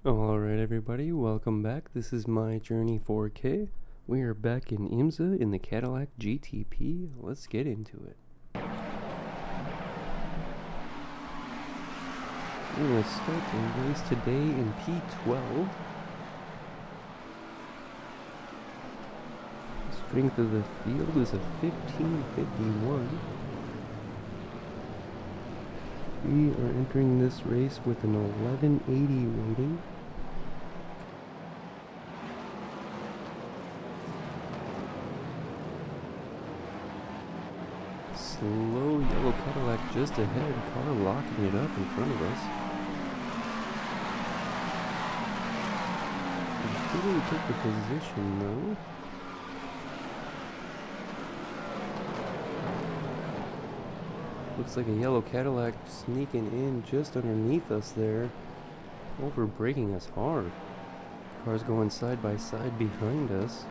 Alright everybody, welcome back. This is My Journey 4K. We are back in IMSA in the Cadillac GTP. Let's get into it. We're going to start the race today in P12. The strength of the field is a 1551. We are entering this race with an 1180 rating. Slow yellow Cadillac just ahead, car locking it up in front of us. We didn't get the position though. Looks like a yellow Cadillac sneaking in just underneath us there, over braking us hard. Cars going side by side behind us.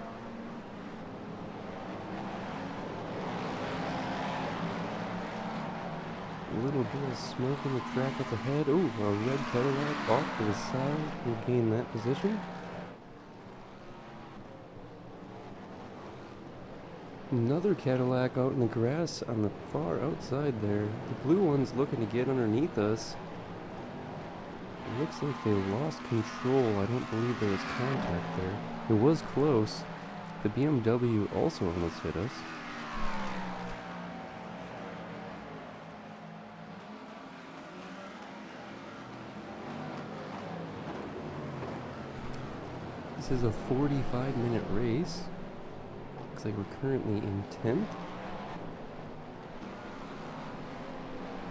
A little bit of smoke in the track up ahead. Oh, a red Cadillac off to the side will gain that position. Another Cadillac out in the grass on the far outside there. The blue one's looking to get underneath us. It looks like they lost control. I don't believe there was contact there. It was close. The BMW also almost hit us. This is a 45-minute race. Looks like we're currently in 10th.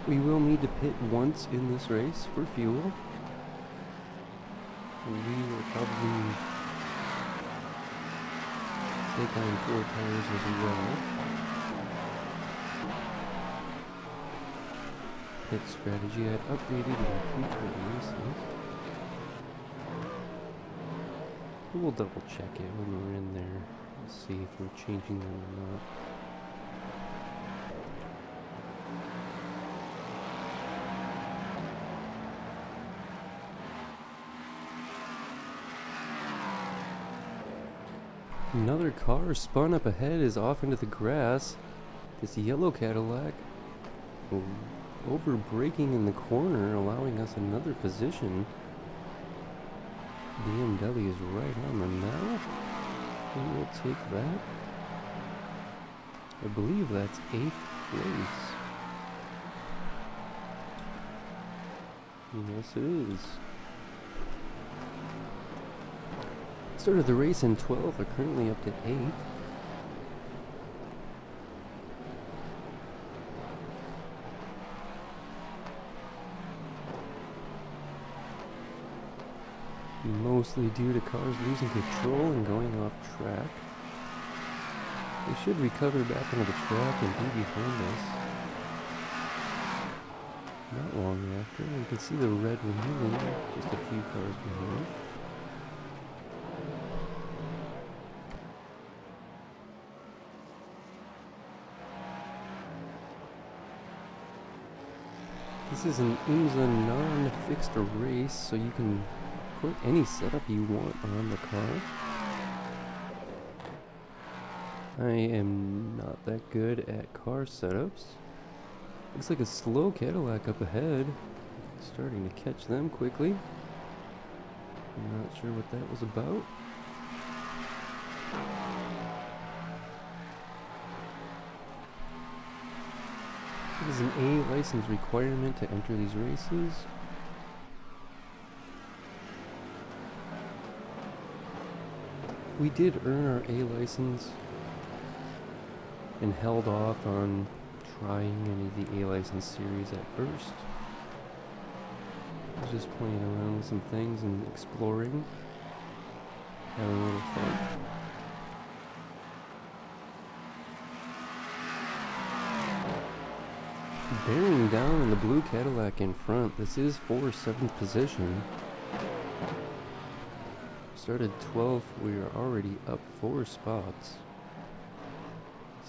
We will need to pit once in this race for fuel. And we will probably take on 4 tires as well. Pit strategy I'd updated in future races. But we'll double check it when we're in there. We'll see if we're changing them or not. Another car spun up ahead, is off into the grass. This yellow Cadillac over braking in the corner, allowing us another position. BMW is right on them now. We will take that. I believe that's 8th place. Yes, it is. Started the race in 12th, are currently up to 8th. Mostly due to cars losing control and going off track. They should recover back onto the track and be behind us. Not long after, you can see the red one moving, just a few cars behind. This is an IMSA non-fixed race, so you can put any setup you want on the car. I am not that good at car setups. Looks like a slow Cadillac up ahead. Starting to catch them quickly. I'm not sure what that was about. It is an A license requirement to enter these races. We did earn our A license and held off on trying any of the A license series at first. I was just playing around with some things and exploring, having a little fun. Bearing down in the blue Cadillac in front. This is for 7th position. Started 12th, we are already up 4 spots.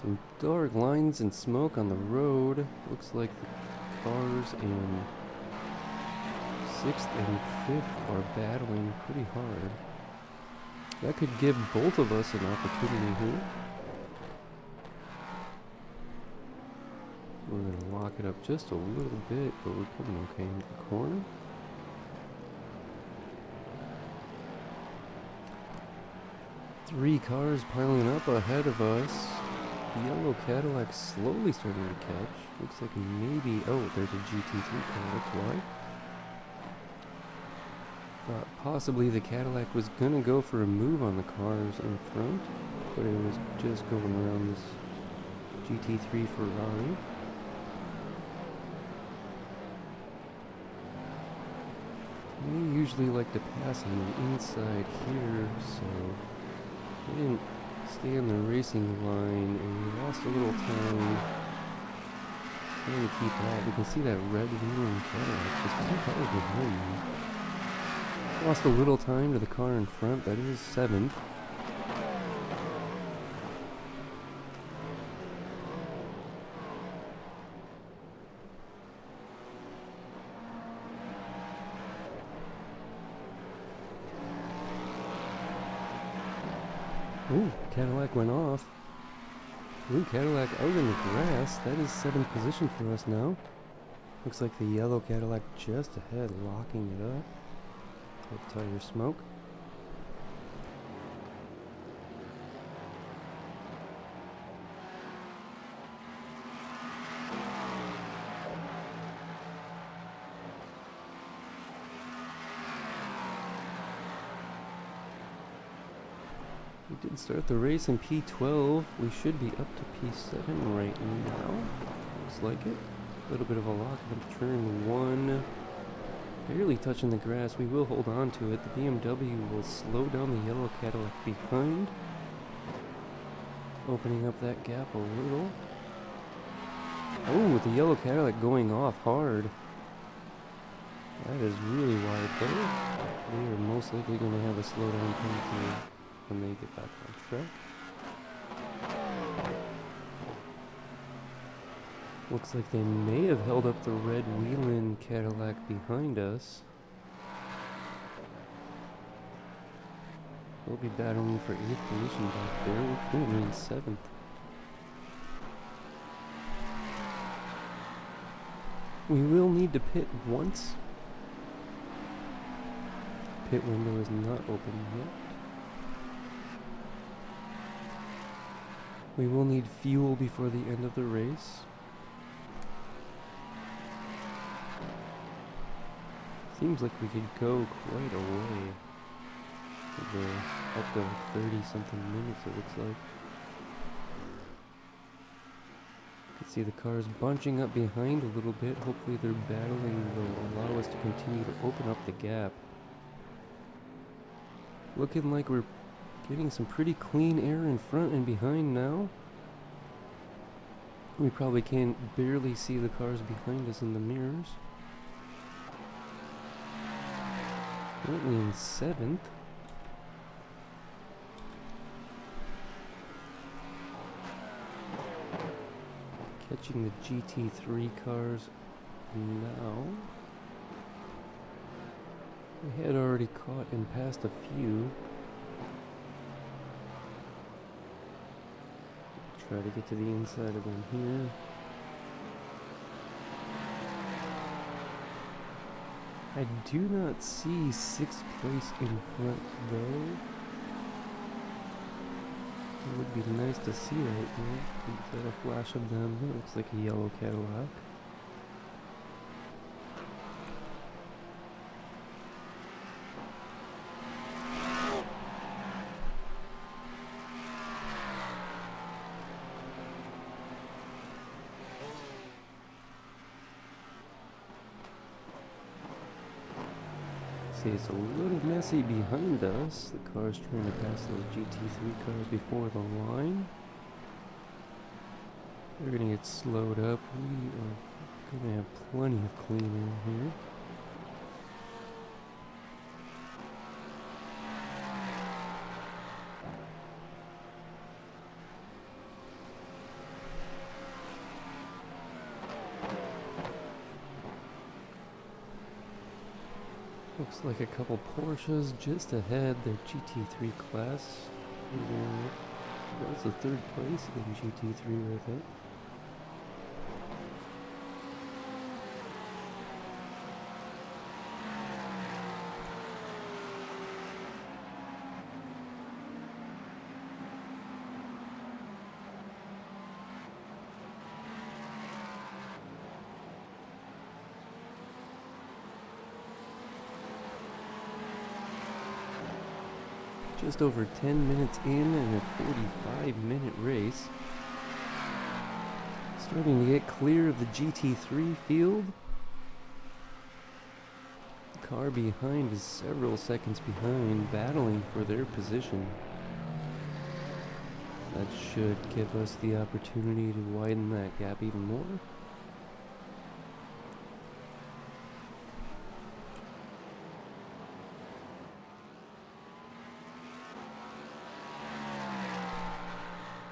Some dark lines and smoke on the road. Looks like the cars in 6th and fifth are battling pretty hard. That could give both of us an opportunity here. We're going to lock it up just a little bit, but we're coming okay into the corner. Three cars piling up ahead of us. The yellow Cadillac slowly starting to catch. Looks like maybe... Oh, there's a GT3 car, that's why. Thought possibly the Cadillac was going to go for a move on the cars in front, but it was just going around this GT3 Ferrari. They usually like to pass on the inside here, so they didn't stay on the racing line, and we lost a little time trying to keep up. We can see that red wheeling Cadillac just 2 cars behind me. Lost a little time to the car in front, that is 7th. Ooh, Cadillac went off. Blue Cadillac out in the grass. That is 7th position for us now. Looks like the yellow Cadillac just ahead, locking it up. Hold tire smoke. We did start the race in P12. We should be up to P7 right now. Looks like it. A little bit of a lock into turn 1. Barely touching the grass. We will hold on to it. The BMW will slow down the yellow Cadillac behind, opening up that gap a little. Oh, the yellow Cadillac going off hard. That is really wide though. We are most likely going to have a slowdown come through when they get back on track. Looks like they may have held up the red wheelin' Cadillac behind us. We'll be battling for 8th position back there. We're currently in 7th. We will need to pit once. Pit window is not open yet. We will need fuel before the end of the race. Seems like we could go quite a way. Up to 30-something minutes, it looks like. You can see the cars bunching up behind a little bit. Hopefully their battling will allow us to continue to open up the gap. Looking like we're getting some pretty clean air in front and behind now. We probably can barely see the cars behind us in the mirrors. Currently in 7th. Catching the GT3 cars now. We had already caught and passed a few. Try to get to the inside of them here. I do not see 6th place in front though. It would be nice to see right there. Is that a flash of them? It looks like a yellow Cadillac. See, it's a little messy behind us. The car's trying to pass those GT3 cars before the line. They're gonna get slowed up. We are gonna have plenty of clean air here. Looks like a couple Porsches just ahead. Their GT3 class. That's the third place in GT3 right there. Just over 10 minutes in and a 45-minute race. Starting to get clear of the GT3 field. The car behind is several seconds behind, battling for their position. That should give us the opportunity to widen that gap even more.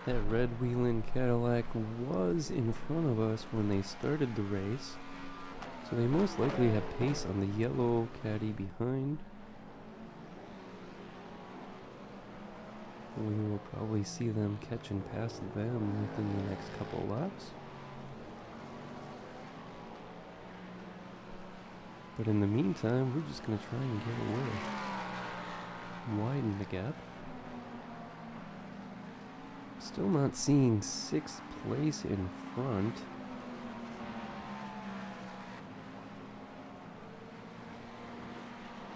That red Whelen Cadillac was in front of us when they started the race, so they most likely have pace on the yellow Caddy behind. We will probably see them catch and pass them within the next couple laps. But in the meantime, we're just going to try and get away. Widen the gap. Still not seeing 6th place in front.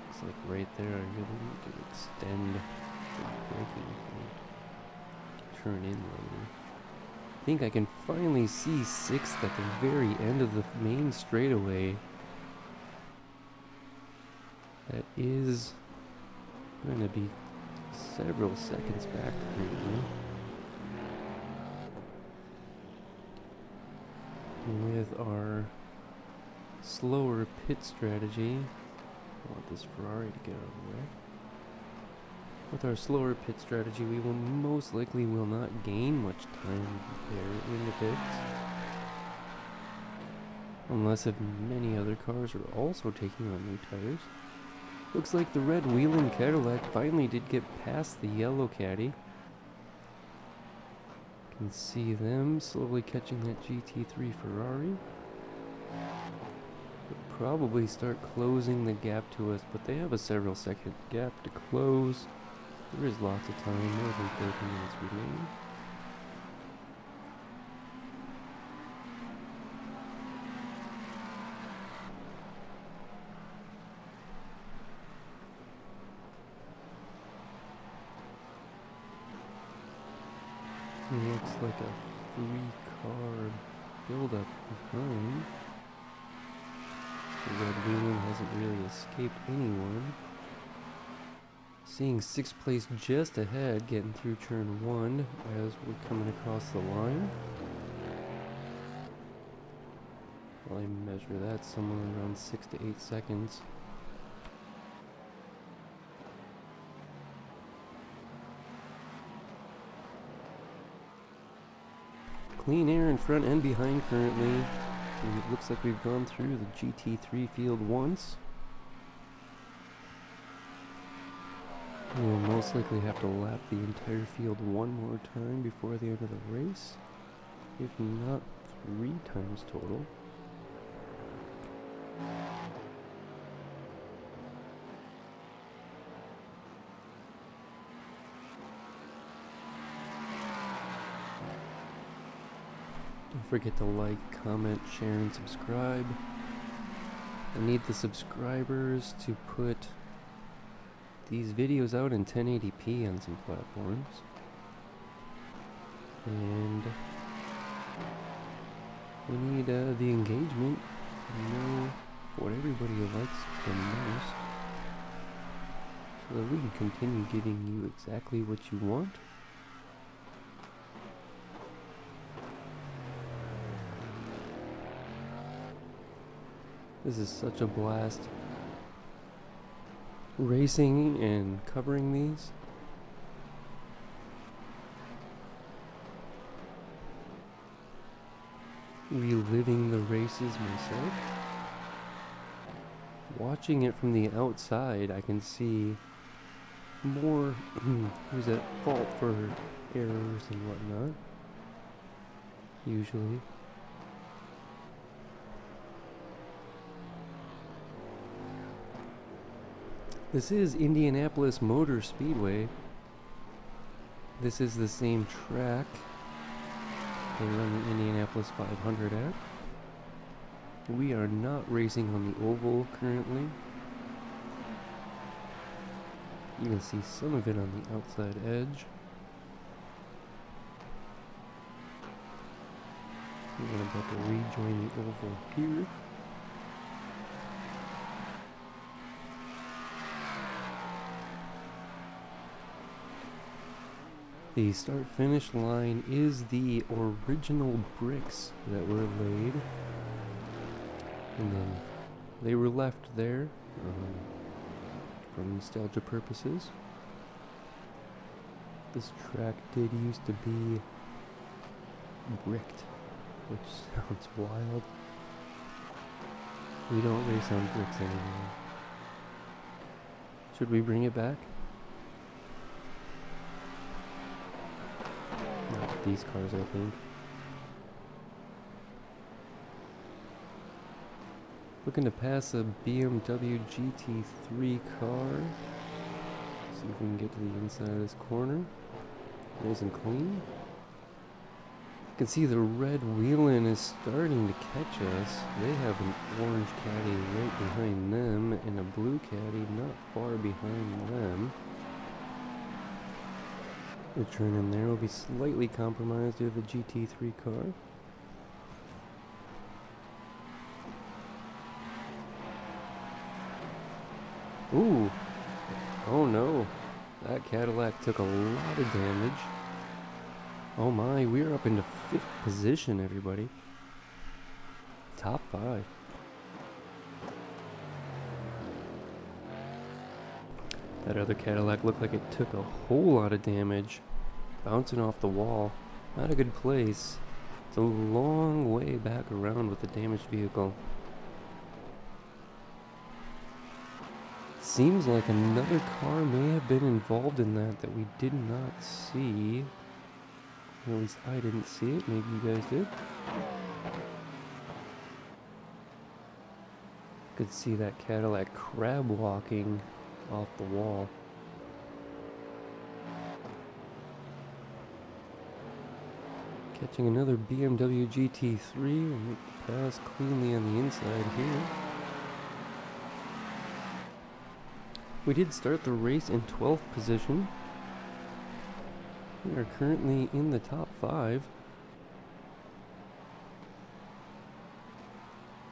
Looks like right there I really need to extend the braking point. Turn in later. I think I can finally see 6th at the very end of the main straightaway. That is going to be several seconds back currently. With our slower pit strategy, I want this Ferrari to get out of the way. With our slower pit strategy, we will most likely will not gain much time there in the pits. Unless if many other cars are also taking on new tires. Looks like the red Whelen Cadillac finally did get past the yellow Caddy. Can see them slowly catching that GT3 Ferrari. They'll probably start closing the gap to us, but they have a several second gap to close. There is lots of time, more than 30 minutes remaining. Looks like a 3-car build-up behind. The red Whelen hasn't really escaped anyone. Seeing 6th place just ahead, getting through turn 1 as we're coming across the line. I'll measure that somewhere around 6 to 8 seconds. Clean air in front and behind currently. And it looks like we've gone through the GT3 field once. We'll most likely have to lap the entire field one more time before the end of the race, if not 3 times total. Don't forget to like, comment, share, and subscribe. I need the subscribers to put these videos out in 1080p on some platforms. And we need the engagement to know what everybody likes the most, so that we can continue giving you exactly what you want. This is such a blast racing and covering these. Reliving the races myself. watching it from the outside, I can see more who's at fault for errors and whatnot. Usually. This is Indianapolis Motor Speedway. This is the same track they run the Indianapolis 500 at. We are not racing on the oval currently. You can see some of it on the outside edge. We're about to rejoin the oval here. The start-finish line is the original bricks that were laid, and then they were left there for nostalgia purposes. This track did used to be bricked, which sounds wild. We don't race on bricks anymore. Should we bring it back? Not these cars, I think. Looking to pass a BMW GT3 car. See if we can get to the inside of this corner. Nice and clean. You can see the red wheelin is starting to catch us. They have an orange caddy right behind them and a blue caddy not far behind them. The turn in there will be slightly compromised due to the GT3 car. Ooh! Oh no! That Cadillac took a lot of damage. Oh my, we're up into 5th position, everybody. Top 5. That other Cadillac looked like it took a whole lot of damage. Bouncing off the wall. Not a good place. It's a long way back around with the damaged vehicle. Seems like another car may have been involved in that we did not see. Or at least I didn't see it. Maybe you guys did. Could see that Cadillac crab walking off the wall. Catching another BMW GT3. We'll make the pass cleanly on the inside here. We did start the race in 12th position. We are currently in the top 5.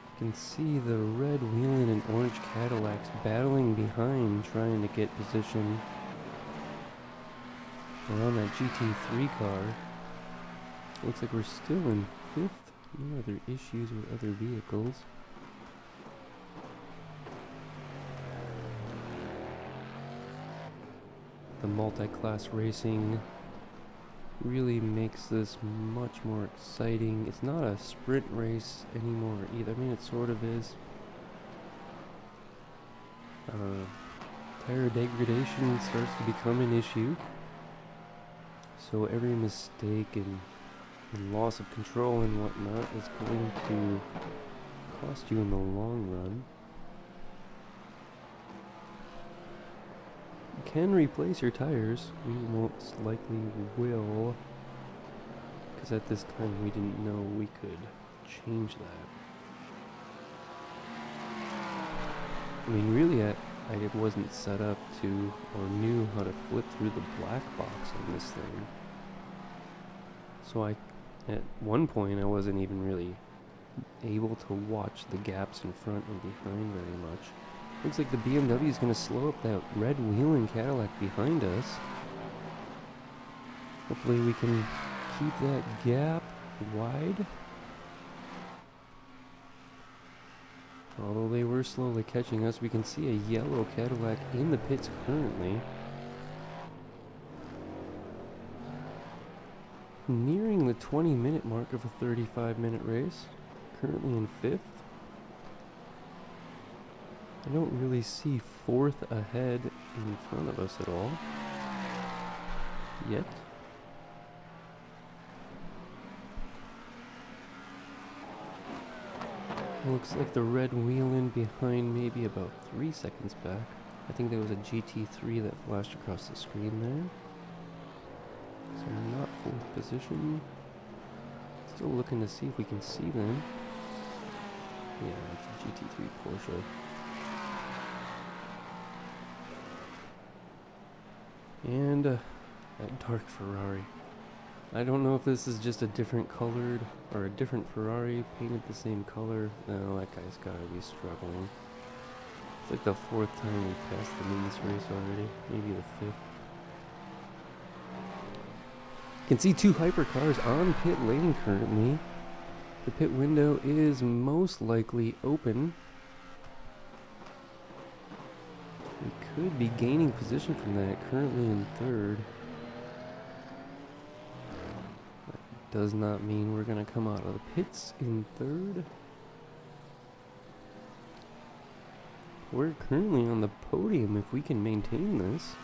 You can see the red wheeling and orange Cadillacs battling behind, trying to get position around that GT3 car. Looks like we're still in 5th. No other issues with other vehicles. The multi-class racing really makes this much more exciting. It's not a sprint race anymore either. I mean, it sort of is. Tire degradation starts to become an issue. So every mistake and loss of control and whatnot is going to cost you in the long run. You can replace your tires. We most likely will, because at this time we didn't know we could change that. I mean, really, I wasn't set up to or knew how to flip through the black box on this thing. So at one point I wasn't even really able to watch the gaps in front and behind very much. Looks like the BMW is going to slow up that red wheeling Cadillac behind us. Hopefully we can keep that gap wide. Although they were slowly catching us, we can see a yellow Cadillac in the pits currently. Nearing the 20-minute mark of a 35-minute race. Currently in 5th. I don't really see fourth ahead in front of us at all. Yet. Looks like the red wheel in behind maybe about 3 seconds back. I think there was a GT3 that flashed across the screen there. So we're not fourth position. Still looking to see if we can see them. Yeah, it's a GT3 Porsche. And that dark Ferrari. I don't know if this is just a different colored or a different Ferrari painted the same color. No, that guy's gotta be struggling. It's like the 4th time we passed them in this race already. Maybe the 5th. You can see 2 hypercars on pit lane currently. The pit window is most likely open. We could be gaining position from that, currently in 3rd. That does not mean we're going to come out of the pits in 3rd. We're currently on the podium if we can maintain this.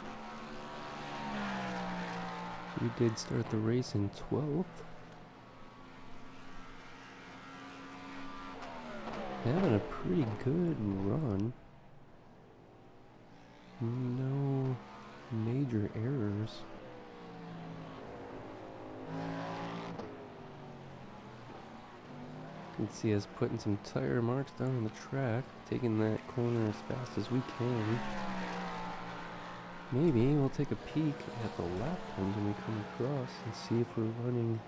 We did start the race in 12th. Having a pretty good run. No major errors. You can see us putting some tire marks down on the track, taking that corner as fast as we can. Maybe we'll take a peek at the lap times when we come across and see if we're running.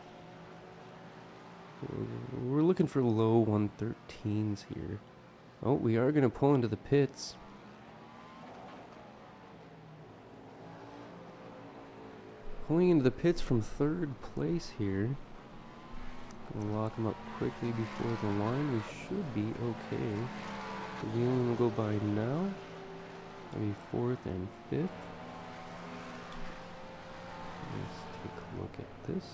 We're looking for low 113s here. Oh, we are going to pull into the pits. Pulling into the pits from 3rd place here. Gonna lock them up quickly before the line. We should be okay. The wheeling will go by now. That'll be 4th and 5th. Let's take a look at this.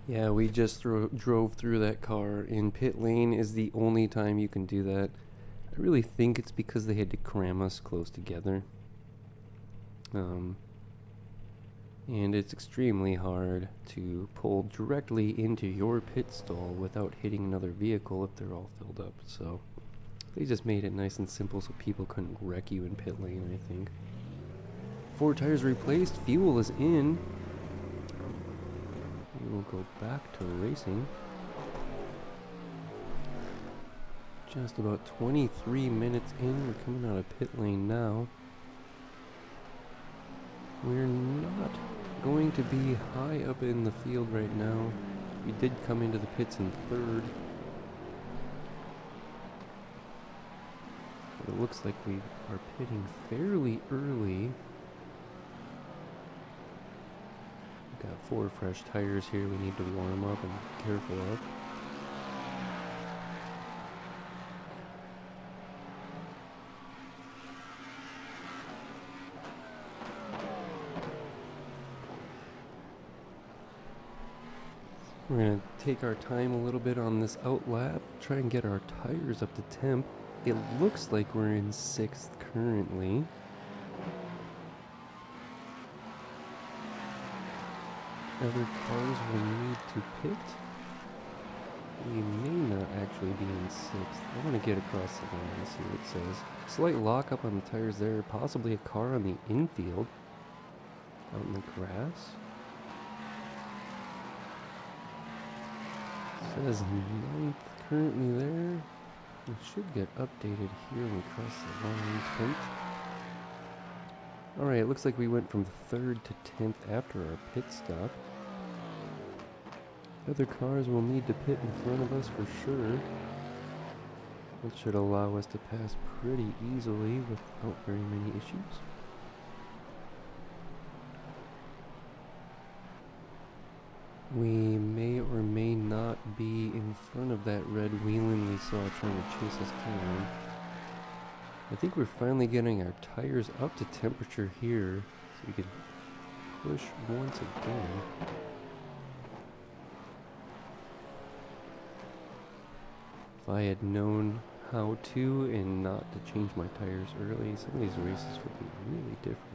Yeah, we just drove through that car. In pit lane is the only time you can do that. I really think it's because they had to cram us close together. And it's extremely hard to pull directly into your pit stall without hitting another vehicle if they're all filled up. So they just made it nice and simple so people couldn't wreck you in pit lane, I think. 4 tires replaced, fuel is in. We will go back to racing. Just about 23 minutes in, we're coming out of pit lane now. We're not going to be high up in the field right now. We did come into the pits in 3rd. But it looks like we are pitting fairly early. We've got 4 fresh tires here we need to warm up and be careful of. We're going to take our time a little bit on this outlap, try and get our tires up to temp. It looks like we're in 6th currently. Other cars will need to pit. We may not actually be in 6th. I want to get across the line and see what it says. Slight lockup on the tires there, possibly a car on the infield. Out in the grass. Says 9th currently there. It should get updated here when we cross the line. 10th. Alright, it looks like we went from 3rd to 10th after our pit stop. Other cars will need to pit in front of us for sure. That should allow us to pass pretty easily without very many issues. We may or may not be in front of that red wheeling we saw trying to chase us down. I think we're finally getting our tires up to temperature here, so we can push once again. If I had known how to and not to change my tires early, some of these races would be really different.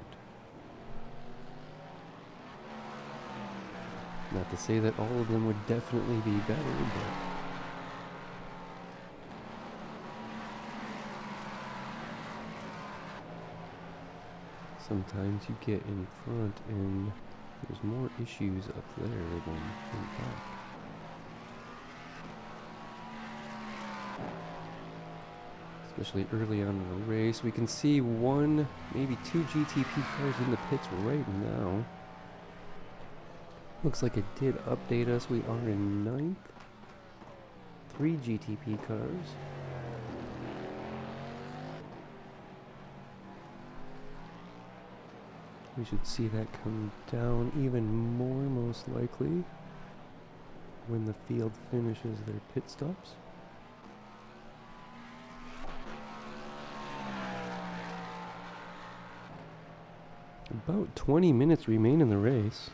Not to say that all of them would definitely be better, but sometimes you get in front and there's more issues up there than in back. Especially early on in the race. We can see one, maybe two GTP cars in the pits right now. Looks like it did update us. We are in 9th. 3 GTP cars. We should see that come down even more, most likely, when the field finishes their pit stops. About 20 minutes remain in the race.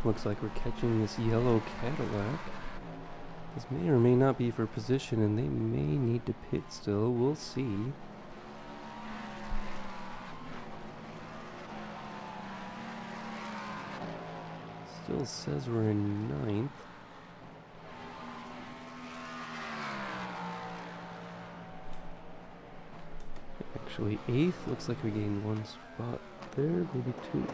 Looks like we're catching this yellow Cadillac. This may or may not be for position, and they may need to pit still. We'll see. Still says we're in 9th. Actually 8th. Looks like we gained 1 spot there, maybe 2.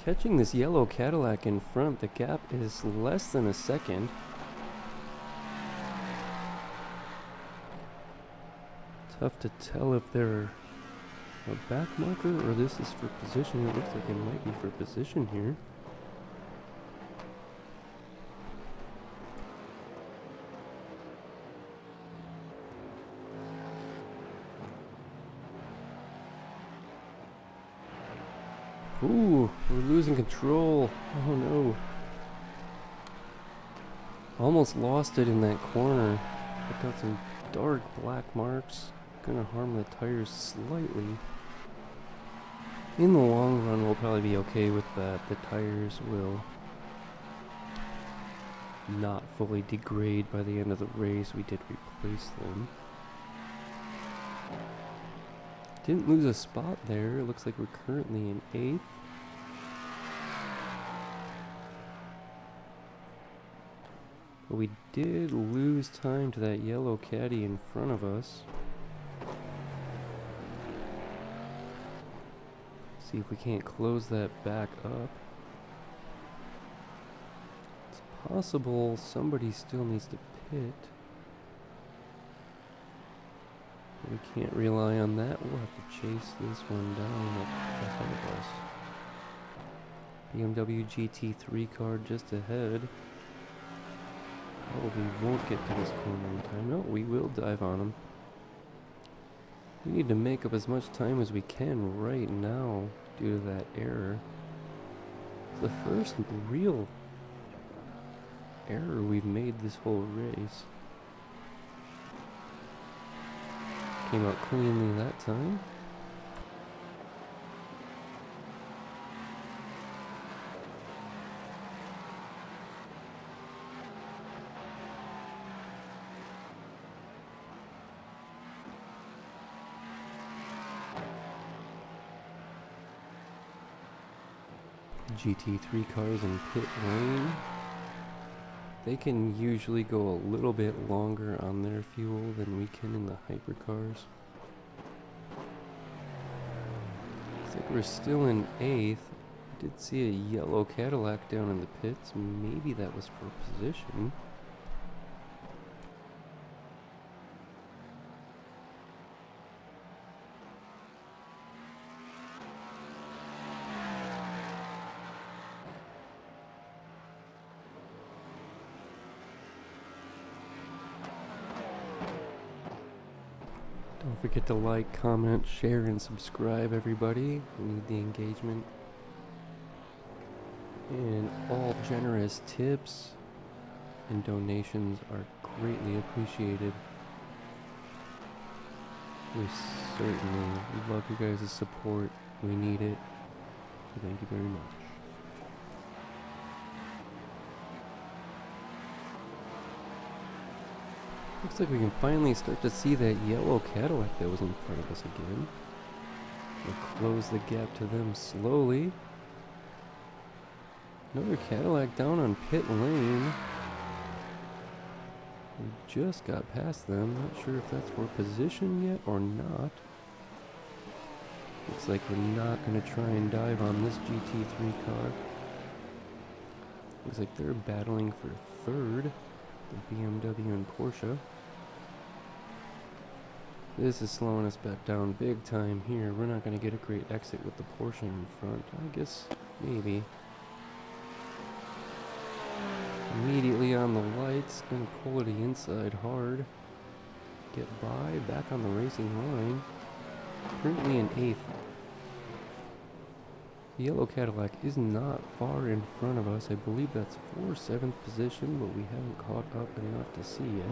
Catching this yellow Cadillac in front, the gap is less than a second. Tough to tell if they're a back marker or this is for position. It looks like it might be for position here. Ooh, we're losing control. Oh no. Almost lost it in that corner. I got some dark black marks. Gonna harm the tires slightly. In the long run, we'll probably be okay with that. The tires will not fully degrade by the end of the race. We did replace them. Didn't lose a spot there. It looks like we're currently in 8th. But we did lose time to that yellow caddy in front of us. See if we can't close that back up. It's possible somebody still needs to pit. We can't rely on that. We'll have to chase this one down ahead of us. BMW GT3 car just ahead. Probably won't get to this corner in time. No, we will dive on him. We need to make up as much time as we can right now due to that error. It's the first real error we've made this whole race. Came out cleanly that time. GT3 cars in pit lane. They can usually go a little bit longer on their fuel than we can in the hypercars. like we're still in 8th. Did see a yellow Cadillac down in the pits. Maybe that was for position. Don't forget to like, comment, share, and subscribe, everybody. We need the engagement. And all generous tips and donations are greatly appreciated. We certainly love you guys' support. We need it. So thank you very much. Looks like we can finally start to see that yellow Cadillac that was in front of us again. We'll close the gap to them slowly. Another Cadillac down on pit lane. We just got past them. Not sure if that's for position yet or not. Looks like we're not going to try and dive on this GT3 car. Looks like they're battling for third. The BMW and Porsche. This is slowing us back down big time here. We're not going to get a great exit with the Porsche in front. I guess maybe. Immediately on the lights. Going to pull to the inside hard. Get by. Back on the racing line. Currently in 8th. The yellow Cadillac is not far in front of us. I believe that's for 7th position, but we haven't caught up enough to see yet.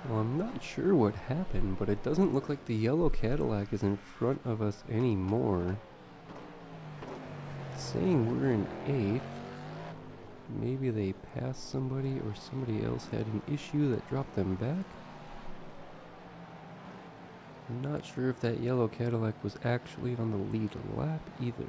Well, I'm not sure what happened, but it doesn't look like the yellow Cadillac is in front of us anymore. It's saying we're in 8th. Maybe they passed somebody or somebody else had an issue that dropped them back. I'm not sure if that yellow Cadillac was actually on the lead lap either.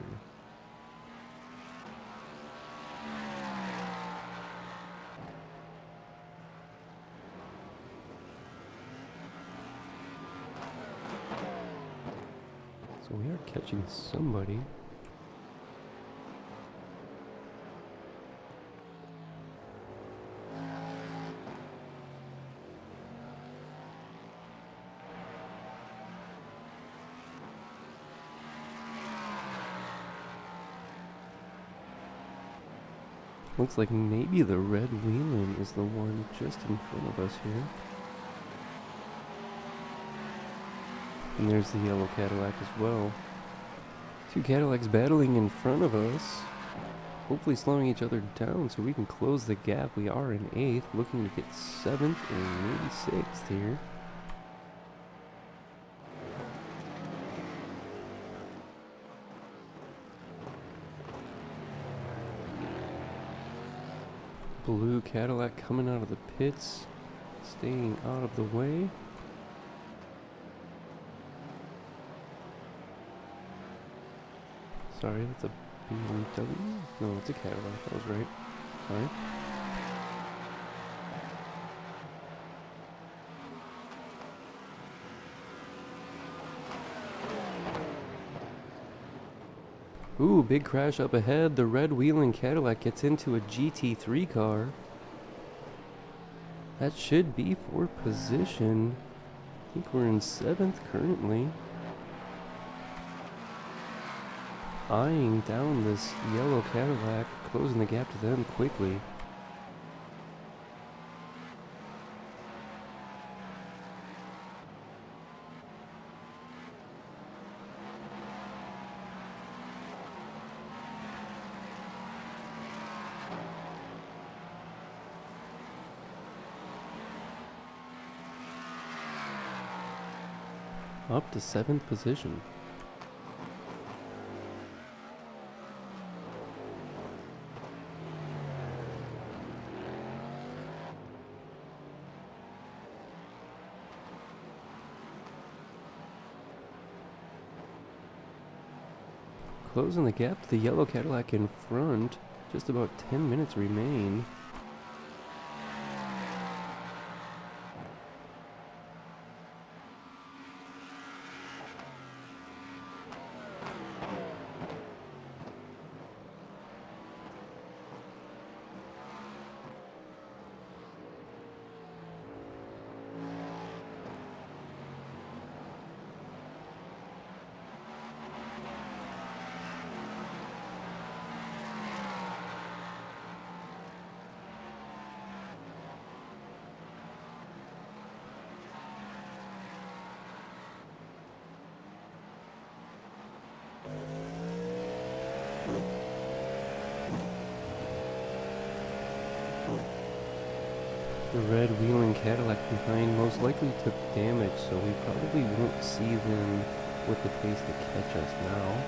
So we are catching somebody. Looks like maybe the red Wheelan is the one just in front of us here. And there's the yellow Cadillac as well. Two Cadillacs battling in front of us. Hopefully slowing each other down so we can close the gap. We are in 8th, looking to get 7th and maybe 6th here. Blue Cadillac coming out of the pits, staying out of the way. Sorry, that's a BMW? No, it's a Cadillac. I was right. Sorry. Ooh, big crash up ahead. The red Wheelan Cadillac gets into a GT3 car. That should be for position. I think we're in 7th currently. Eyeing down this yellow Cadillac, closing the gap to them quickly. Up to 7th position. Closing the gap to the yellow Cadillac in front. Just about 10 minutes remain. The red wheeling Cadillac behind most likely took damage, so we probably won't see them with the pace to catch us now.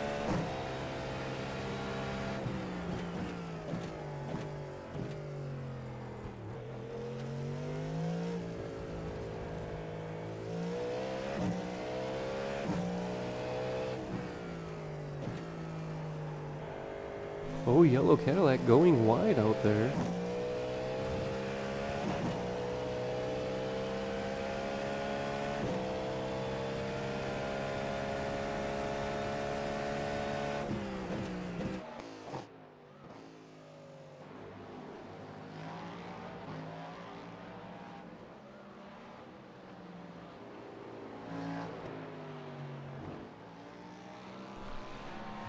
Oh, yellow Cadillac going wide out there.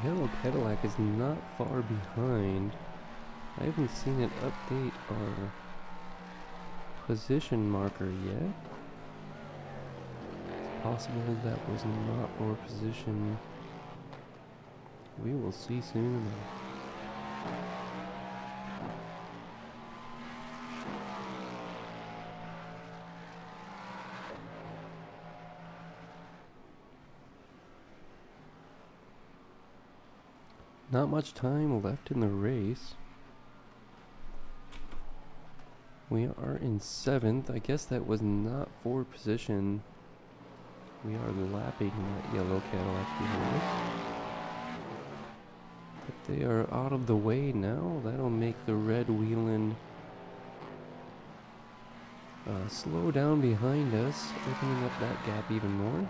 Yellow Cadillac is not far behind. I haven't seen it update our position marker yet. It's possible that was not our position. We will see soon enough. Not much time left in the race. We are in 7th. I guess that was not for position. We are lapping that yellow Cadillac behind us. But they are out of the way now. That'll make the red wheeling slow down behind us, opening up that gap even more.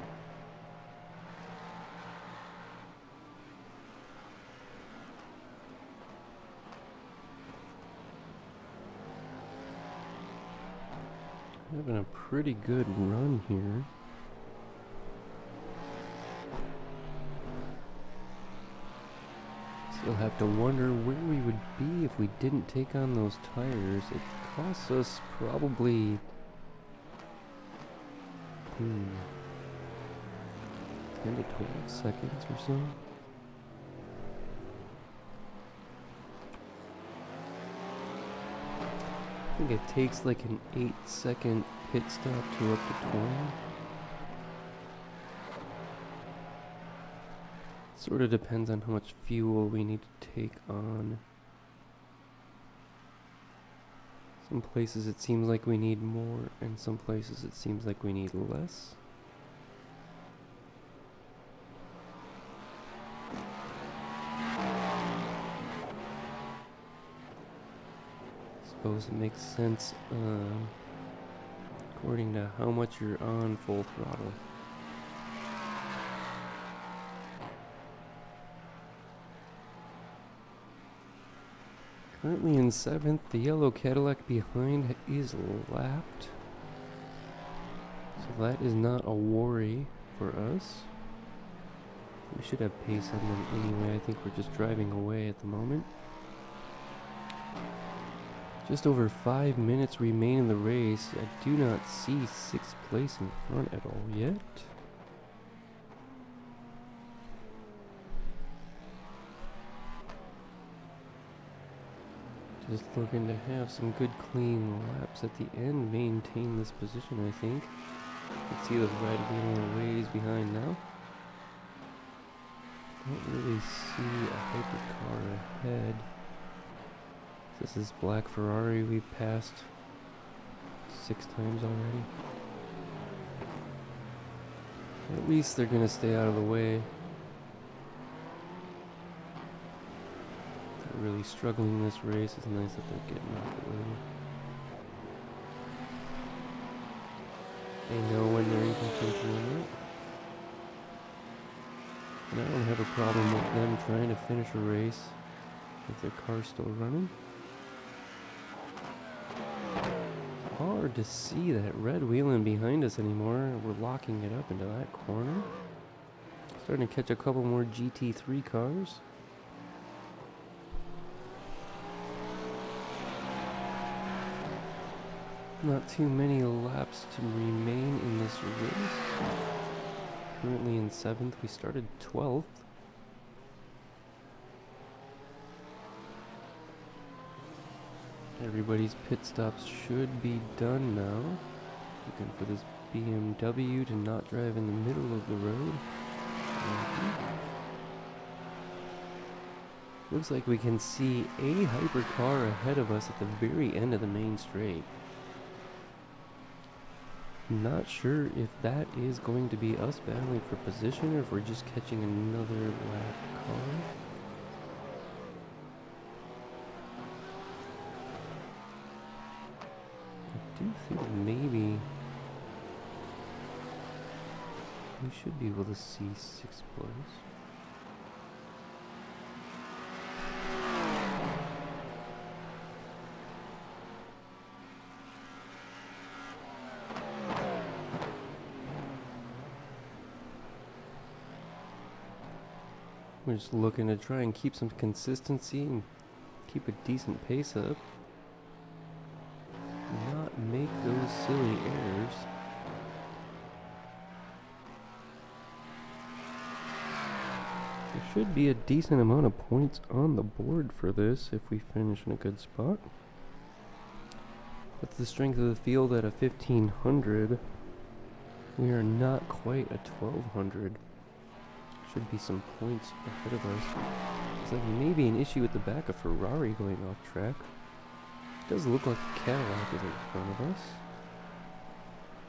Having a pretty good run here. Still have to wonder where we would be if we didn't take on those tires. It costs us probably 10 to 12 seconds or so. I think it takes like an 8-second pit stop to up to 20. Sort of depends on how much fuel we need to take on. Some places it seems like we need more, and some places it seems like we need less. Suppose it makes sense according to how much you're on full throttle. Currently in 7th, the yellow Cadillac behind is lapped. So that is not a worry for us. We should have pace on them anyway. I think we're just driving away at the moment. Just over 5 minutes remain in the race. I do not see 6th place in front at all yet. Just looking to have some good clean laps at the end, maintain this position, I think. You can see the red being a little ways behind now. Don't really see a hypercar ahead. This is black Ferrari we've passed 6 times already. At least they're gonna stay out of the way. They're really struggling in this race. It's nice that they're getting out of the way. They know when they're in contention or not. And I don't have a problem with them trying to finish a race if their car's still running. It's hard to see that red wheeling behind us anymore. We're locking it up into that corner. Starting to catch a couple more GT3 cars. Not too many laps to remain in this race. Currently in 7th, we started 12th. Everybody's pit stops should be done now. Looking for this BMW to not drive in the middle of the road. Looks like we can see a hypercar ahead of us at the very end of the main straight. Not sure if that is going to be us battling for position or if we're just catching another lap car. I do think maybe we should be able to see 6th place. We're just looking to try and keep some consistency and keep a decent pace up. Not make those silly errors. There should be a decent amount of points on the board for this if we finish in a good spot. With the strength of the field at a 1500, we are not quite a 1200. Should be some points ahead of us. It's like maybe an issue with the back of Ferrari going off track. It does look like the Cadillac is in front of us.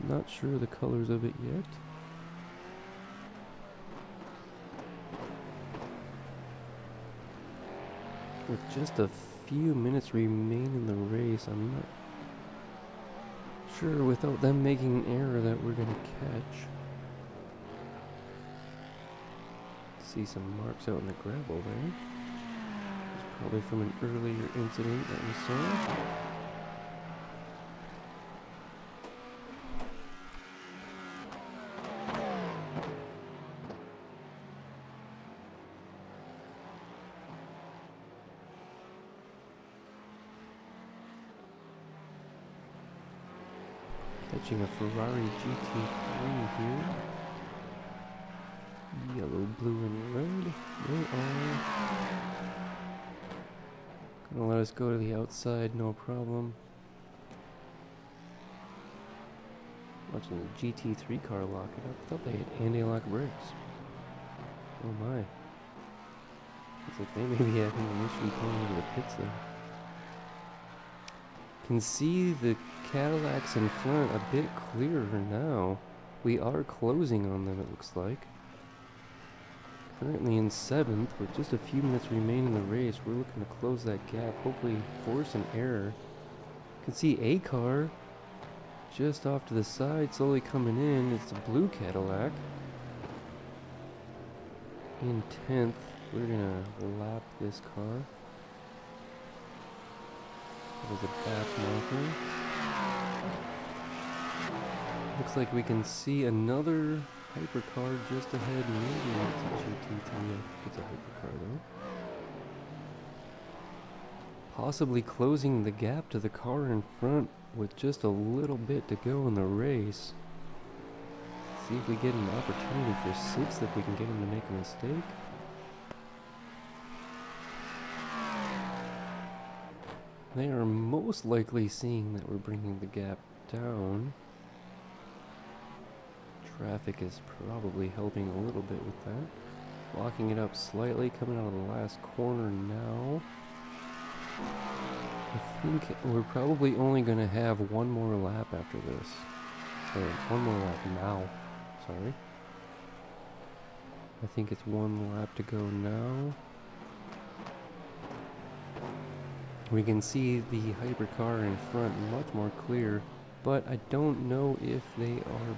Not sure the colors of it yet. With just a few minutes remain in the race, I'm not sure without them making an error that we're going to catch. See some marks out in the gravel there. It's probably from an earlier incident that we saw. Catching a Ferrari GT3 here. Yellow, blue, and red. They are gonna let us go to the outside, no problem. Watching the GT3 car lock it up. Thought they had anti-lock brakes. Oh my. Looks like they may be having an issue pulling into the pits there. Can see the Cadillacs in front a bit clearer now. We are closing on them, it looks like. Currently in 7th, with just a few minutes remaining in the race. We're looking to close that gap, hopefully force an error. You can see a car just off to the side, slowly coming in. It's a blue Cadillac. In 10th, we're gonna lap this car. That was a back marker. Looks like we can see another hypercar just ahead. Maybe it's a GT3. I think it's a hypercar though. Possibly closing the gap to the car in front with just a little bit to go in the race. See if we get an opportunity for 6th if we can get him to make a mistake. They are most likely seeing that we're bringing the gap down. Traffic is probably helping a little bit with that. Locking it up slightly, coming out of the last corner now. I think we're probably only going to have one more lap after this. Or one more lap now. Sorry. I think it's one lap to go now. We can see the hypercar in front much more clear, but I don't know if they are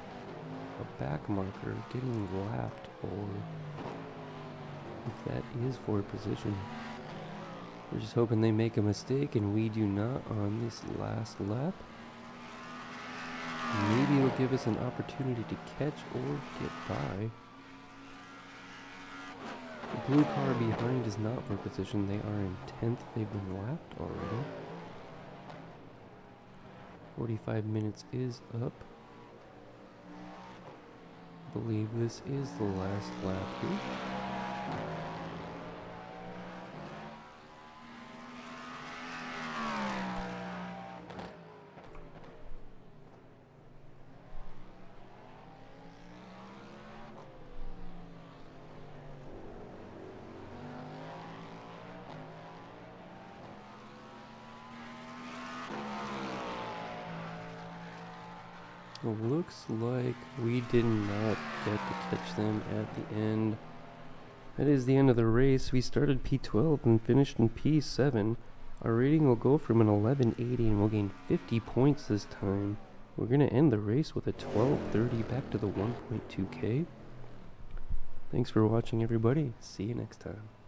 a back marker getting lapped or if that is for position. We're just hoping they make a mistake and we do not on this last lap. Maybe it'll give us an opportunity to catch or get by. The blue car behind is not for position. They are in 10th. They've been lapped already. 45 minutes is up. I believe this is the last lap here. Looks like we did not get to catch them at the end. That is the end of the race. We started P12 and finished in P7. Our rating will go from an 1180 and we'll gain 50 points this time. We're going to end the race with a 1230 back to the 1.2K. Thanks for watching, everybody. See you next time.